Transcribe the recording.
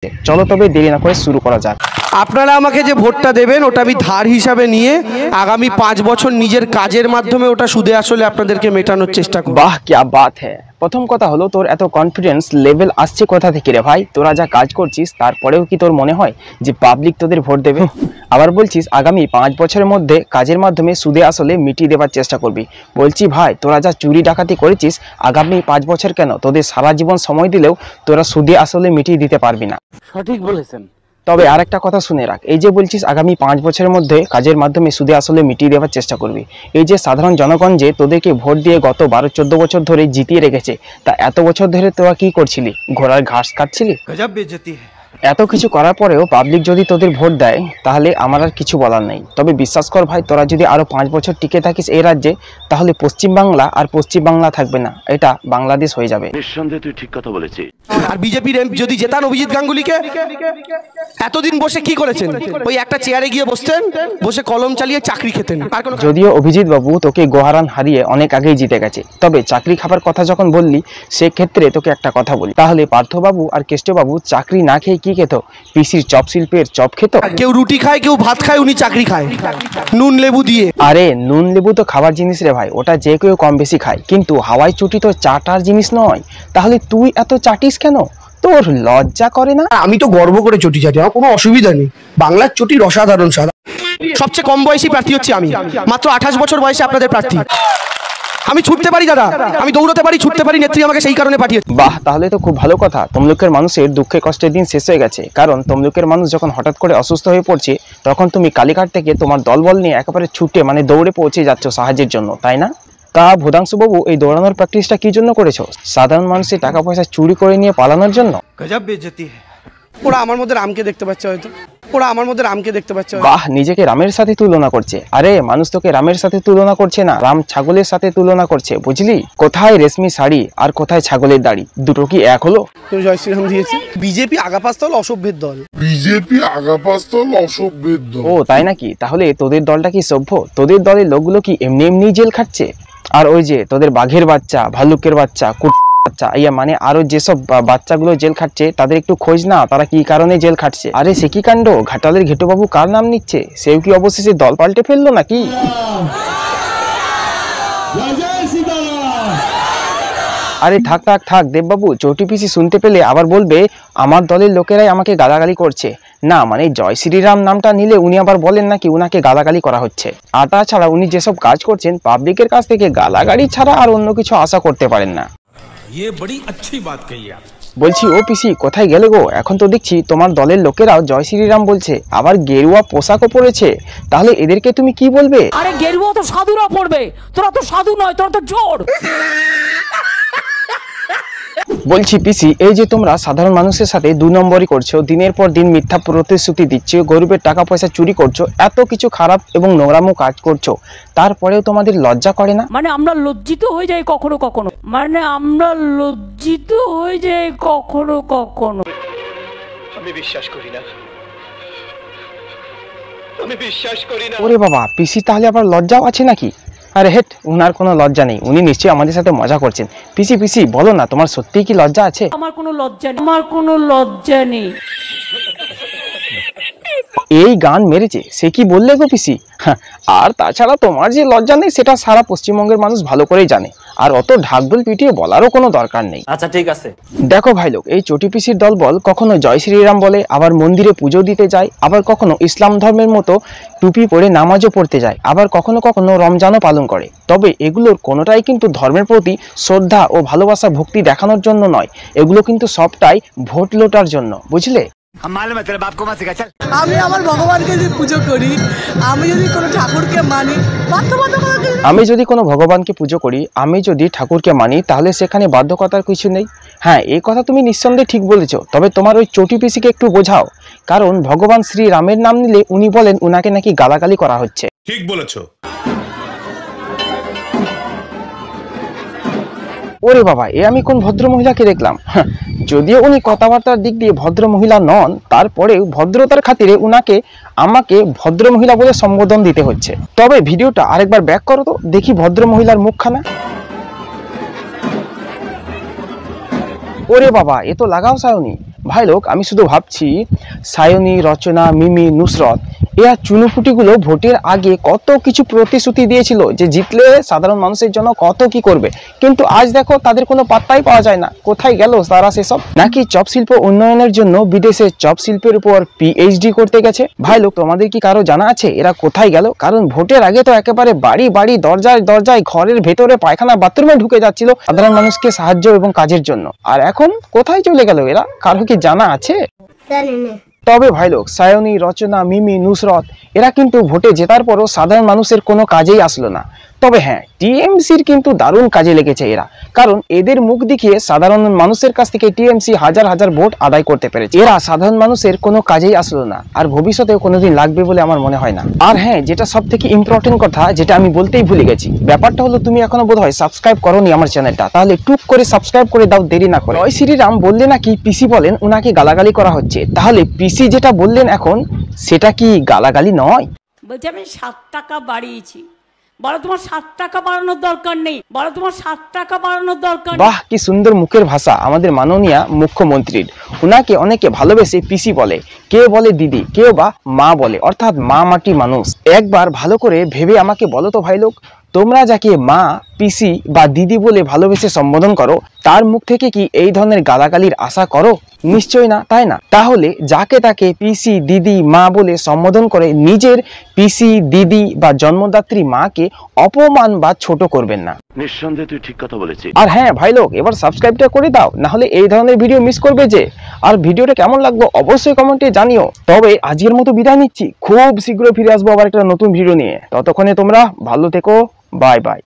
চলো তবে দেরি না করে শুরু করা যাক। আপনারা আমাকে যে ভোটটা দেবেন ওটা আমি ধার হিসাবে নিয়ে আগামী 5 বছর নিজের কাজের মাধ্যমে ওটা সুদে আসলে আপনাদেরকে মেটানোর চেষ্টা করব। বাহ কি বাত হ্যাঁ। প্রথম কথা হলো তোর এত কনফিডেন্স লেভেল আসছে কোথা থেকে রে ভাই? তোরা যা কাজ করছিস তারপরেও কি তোর মনে হয় যে পাবলিক তোদের ভোট দেবে? আবার বলছিস আগামী 5 বছরের মধ্যে কাজের মাধ্যমে সুদে আসলে মিটিয়ে দেওয়ার চেষ্টা করবি। বলছি ভাই তোরা যা চুরি ডাকাতি করেছিস আগামী 5 বছর কেন তোদের সারা জীবন সময় দিলেও তোরা সুদে আসলে মিটিয়ে দিতে পারবি না। সঠিক বলেছেন। তবে আর একটা কথা শুনে রাখ, এই যে বলছিস আগামী 5 বছরের মধ্যে কাজের মাধ্যমে সুদে আসলে মিটিয়ে দেওয়ার চেষ্টা করবি, এই যে সাধারণ জনগণ যে তোদেরকে ভোট দিয়ে গত 12-14 বছর ধরে জিতিয়ে রেখেছে, তা এত বছর ধরে তোরা কি করছিলি? ঘোড়ার ঘাস কাটছিলি? গজব বেইজ্জতি। এত কিছু করার পরেও পাবলিক যদি তোদের ভোট দেয় তাহলে আমার আর কিছু বলার নেই। তবে বিশ্বাস কর ভাই, তোরা যদি আরো 5 বছর টিকে থাকিস এই রাজ্যে তাহলে পশ্চিম বাংলা আর পশ্চিম বাংলা থাকবে না, এটা বাংলাদেশ হয়ে যাবে। নিঃসন্দেহে তুই ঠিক কথা বলেছিস। আর বিজেপির যদি জেতান অভিজিৎ গাঙ্গুলিকে, এতদিন বসে কি করেছেন? ওই একটা চেয়ারে গিয়ে বসতেন, বসে কলম চালিয়ে চাকরি খেতেন। আর কোনো যদিও অভিজিৎ বাবু তোকে গোহারান হারিয়ে অনেক আগেই জিতে গেছে, তবে চাকরি খাবার কথা যখন বললি সেক্ষেত্রে তোকে একটা কথা বলি, তাহলে পার্থবাবু আর কেষ্টবাবু চাকরি না খেয়ে কি খেত? পিসির চপ শিল্পের চপ খেত। কেউ রুটি খায়, কেউ ভাত খায়, উনি চাকরি খায় নুন লেবু দিয়ে। আরে নুন লেবু তো খাবার জিনিস রে ভাই, ওটা যে কেউ কম বেশি খায়, কিন্তু হাওয়াই চটি তো চাটার জিনিস নয়। তাহলে তুই এত চাটিস কেন? তোর লজ্জা করে না? আমি তো গর্ব করে চটি চাটি, আমার কোনো অসুবিধা নেই। বাংলার চটির অসাধারণ স্বাদ। সবচেয়ে কম বয়সী প্রার্থী হচ্ছে আমি, মাত্র 28 বছর বয়সে আপনাদের প্রার্থী। আমি ছুটতে পারি দাদা, আমি দৌড়তে পারি, ছুটতে পারি, নেত্রী আমাকে সেই কারণে পাঠিয়েছে। বাহ, তাহলে তো খুব ভালো কথা। তমলুকের মানুষের দুঃখে কষ্টের দিন শেষ হয়ে গেছে, কারণ তমলুকের মানুষ যখন হঠাৎ করে অসুস্থ হয়ে পড়ছে তখন তুমি কালীঘাট থেকে তোমার দলবল নিয়ে একেবারে ছুটে দৌড়ে পৌঁছে যাচ্ছ সাহায্যের জন্য, তাই না? তা ভূদাংশু বাবু, এই দৌড়ানোর প্র্যাকটিসটা কি জন্য করেছো? সাধারণ মানুষের টাকা পয়সা চুরি করে নিয়ে পালানোর জন্য? গজব বেইজ্জতি। ওরা আমার মধ্যে রামকে দেখতে পাচ্ছে হয়তো, ওরা আমার মধ্যে রামকে দেখতে পাচ্ছে। বাহ, নিজেকে রামের সাথে তুলনা করছে। আরে মানুষ তোকে রামের সাথে তুলনা করছে না, রাম ছাগলের সাথে তুলনা করছে, বুঝলি? কোথায় রেশমি শাড়ি আর কোথায় ছাগলের দাড়ি, দুটো কি এক হলো? জয় শ্রীরাম দিয়েছে। বিজেপি আগাপাস্তল অসভ্যের দল। বিজেপি আগাপাস্তল অসভ্যের দল। ও তাই নাকি? তাহলে তোদের দলটা কি সভ্য? তোদের দলের লোকগুলো কি এমনি এমনি জেল খাটছে? আর ওই যে তোদের বাঘের বাচ্চা, ভাল্লুকের বাচ্চা, বাচ্চা আরো যেসব বাচ্চাগুলো জেল খাটছে তাদের একটু খোঁজ না, তারা কি কারণে জেল খাটছে। আরে সে কি কাণ্ড, ঘাটালের ঘেটুবাবু কার নাম নিচ্ছে? সেও কি অবশেষে দল পাল্টে ফেললো নাকি? আরে থাক থাক থাক দেববাবু, চটি পিসি শুনতে পেলে আবার বলবে আমার দলের লোকেরাই আমাকে গালাগালি করছে। না জয় শ্রীরাম নামটা নিলে উনি আবার বলেন নাকি উনাকে গালাগালি করা হচ্ছে। আর তাছাড়া উনি যেসব কাজ করছেন পাবলিকের কাছ থেকে গালাগালি ছাড়া আর অন্য কিছু আশা করতে পারেন না। ये बड़ी अच्छी बात कही आप। বলছি ও পিসি, কোথায় গেলে গো? এখন তো দেখছি তোমার দলের লোকেরাও জয় শ্রীরাম বলছে, আবার গেরুয়া পোশাকও পরেছে, তাহলে এদেরকে তুমি কি বলবে? আরে গেরুয়া তো সাধুরা পড়বে, তোরা তো সাধু নয়, তোরা তো জোর। বলছি পিসি, এই যে তোমরা সাধারণ মানুষের সাথে 2 নম্বরই করছো, দিনের পর দিন মিথ্যা প্রতিশ্রুতি দিচ্ছ, গরিবের টাকা পয়সা চুরি করছো, এত কিছু খারাপ এবং নোংরামো কাজ করছো, তারপরেও তোমাদের লজ্জা করে না? আমরা লজ্জিত হয়ে যাই কখনো কখনো, আমরা লজ্জিত হয়ে যাই কখনো কখনো। আমি বিশ্বাস করি না, আমি বিশ্বাস করি না। ওরে বাবা, পিসি তাহলে আবার লজ্জাও আছে নাকি? আরে হেট, উনার কোনো লজ্জা নেই, উনি নিশ্চয়ই আমাদের সাথে মজা করছেন। পিসি পিসি বলো না, তোমার সত্যিই কি লজ্জা আছে? আমার কোনো লজ্জা নেই, আমার কোনো লজ্জা নেই। এই গান মেরেছে, সে কি বললে গো পিসি? আর তাছাড়া তোমার যে লজ্জা নেই সেটা সারা পশ্চিমবঙ্গের মানুষ ভালো করেই জানে, আর অত ঢাকঢোল পিটিয়ে বলারও কোনো দরকার নেই। আচ্ছা ঠিক আছে। দেখো ভাই লোক, এই চটি পিসির দলবল কখনো জয় শ্রীরাম বলে, আবার মন্দিরে পুজো দিতে যায়, আবার কখনো ইসলাম ধর্মের মতো টুপি পরে নামাজও পড়তে যায়, আবার কখনো কখনো রমজানও পালন করে। তবে এগুলোর কোনোটাই কিন্তু ধর্মের প্রতি শ্রদ্ধা ও ভালোবাসা ভক্তি দেখানোর জন্য নয়, এগুলো কিন্তু সবটাই ভোট লোটার জন্য, বুঝলে? আমি আমার ভগবানকে যদি পুজো করি, আমি যদি কোনো ঠাকুরকে মানি, আমি যদি কোনো ভগবানকে পুজো করি, আমি যদি ঠাকুরকে মানি, তাহলে সেখানে বাধ্যকতার কিছু নেই। হ্যাঁ, এই কথা তুমি নিঃসন্দেহে ঠিক বলেছো, তবে তোমার ওই চটি পিসিকে একটু বোঝাও, কারণ ভগবান শ্রী রামের নাম নিলে উনি বলেন উনাকে নাকি গালাগালি করা হচ্ছে। ঠিক বলেছো। ওরে বাবা, এ আমি কোন ভদ্র মহিলাকে দেখলাম? যদিও উনি কথাবার্তার দিক দিয়ে ভদ্র মহিলা নন, তারপরেও ভদ্রতার খাতিরে আমাকে ভদ্র মহিলা বলে সম্বোধন দিতে হচ্ছে। তবে ভিডিওটা আরেকবার ব্যাক করো তো, দেখি ভদ্র মহিলার মুখখানা। ওরে বাবা, এ তো লাগাও সায়নী। ভাই লোক, আমি শুধু ভাবছি সায়নী, রচনা, মিমি, নুসরত এরা চুনুপুটিগুলো ভোটের আগে কত কিছু প্রতিশ্রুতি দিয়েছিল যে জিতলে সাধারণ মানুষের জন্য কত কি করবে, কিন্তু আজ দেখো তাদের কোনো পাত্তাই পাওয়া যায় না। কোথায় গেল তারা সেসব? নাকি চপ শিল্প উন্নয়নের জন্য বিদেশে চপ শিল্পের উপর পিএইচডি করতে গেছে? ভাই লোক, তোমাদের কি কারো জানা আছে এরা কোথায় গেল? কারণ ভোটের আগে তো একেবারে বাড়ি বাড়ি, দরজায় দরজায়, ঘরের ভেতরে, পায়খানা বাথরুমে ঢুকে যাচ্ছিল সাধারণ মানুষকে সাহায্য এবং কাজের জন্য। আর এখন কোথায় চলে গেল এরা? কারো কি জানা আছে? তবে ভাই লোক, সায়নী, রচনা, মিমি, নুসরত এরা কিন্তু ভোটে জেতার পরও সাধারণ মানুষের কোনো কাজেই আসলো না। তবে হ্যাঁ, টিএমসির কিন্তু দারুণ কাজে লেগেছে এরা, কারণ এদের মুখ দেখিয়ে সাধারণ মানুষের কাছ থেকে টিএমসি হাজার হাজার ভোট আদায় করতে পেরেছে। এরা সাধারণ মানুষের কোনো কাজেই আসলো না, আর ভবিষ্যতেও কোনোদিন লাগবে বলে আমার মনে হয় না। আর হ্যাঁ, যেটা সব থেকে ইম্পর্টেন্ট কথা, যেটা আমি বলতেই ভুলে গেছি, ব্যাপারটা হলো তুমি এখনো বোধহয় সাবস্ক্রাইব করোনি আমার চ্যানেলটা, তাহলে টুক করে সাবস্ক্রাইব করে দাও, দেরি না করে। জয় শ্রীরাম বললে নাকি পিসি বলেন ওনাকে গালাগালি করা হচ্ছে, তাহলে পিসি যেটা বললেন এখন সেটা কি গালাগালি নয়? বলছি আমি 7 টাকা বাড়িয়েছি, বলো তোমার 7 টাকা বাড়ানোর দরকার নেই, বলো তোমার 7 টাকা বাড়ানোর দরকার নেই। বাহ, কি সুন্দর মুখের ভাষা আমাদের মাননীয় মুখ্যমন্ত্রীর। উনাকে অনেকে ভালোবেসে পিসি বলে, কেউ বলে দিদি, কেউ বা মা বলে, অর্থাৎ মা মাটি মানুষ। একবার ভালো করে ভেবে আমাকে বলো তো ভাই লোক, তোমরা যাকে মা, পিসি বা দিদি বলে ভালোবেসে সম্বোধন করো, তার মুখ থেকে কি এই ধরনের গালাগালির আশা করো? নিশ্চয় না, তাই না? তাহলে যাকে তাকে পিসি, দিদি, মা বলে সম্বোধন করে নিজের পিসি, দিদি বা জন্মদাত্রী মাকে অপমান বা ছোট করবেন না। নিঃসন্দেহে তুই ঠিক কথা বলেছিস। আর হ্যাঁ ভাই লোক, এবার সাবস্ক্রাইবটা করে দাও, না হলে এই ধরনের ভিডিও মিস করবে যে। আর ভিডিওটা কেমন লাগলো অবশ্যই কমেন্টে জানিও। তবে আজকের মতো বিদায় নিচ্ছি, খুব শীঘ্রই ফিরে আসবো আবার একটা নতুন ভিডিও নিয়ে। ততক্ষণে তোমরা ভালো থেকো, বাই বাই।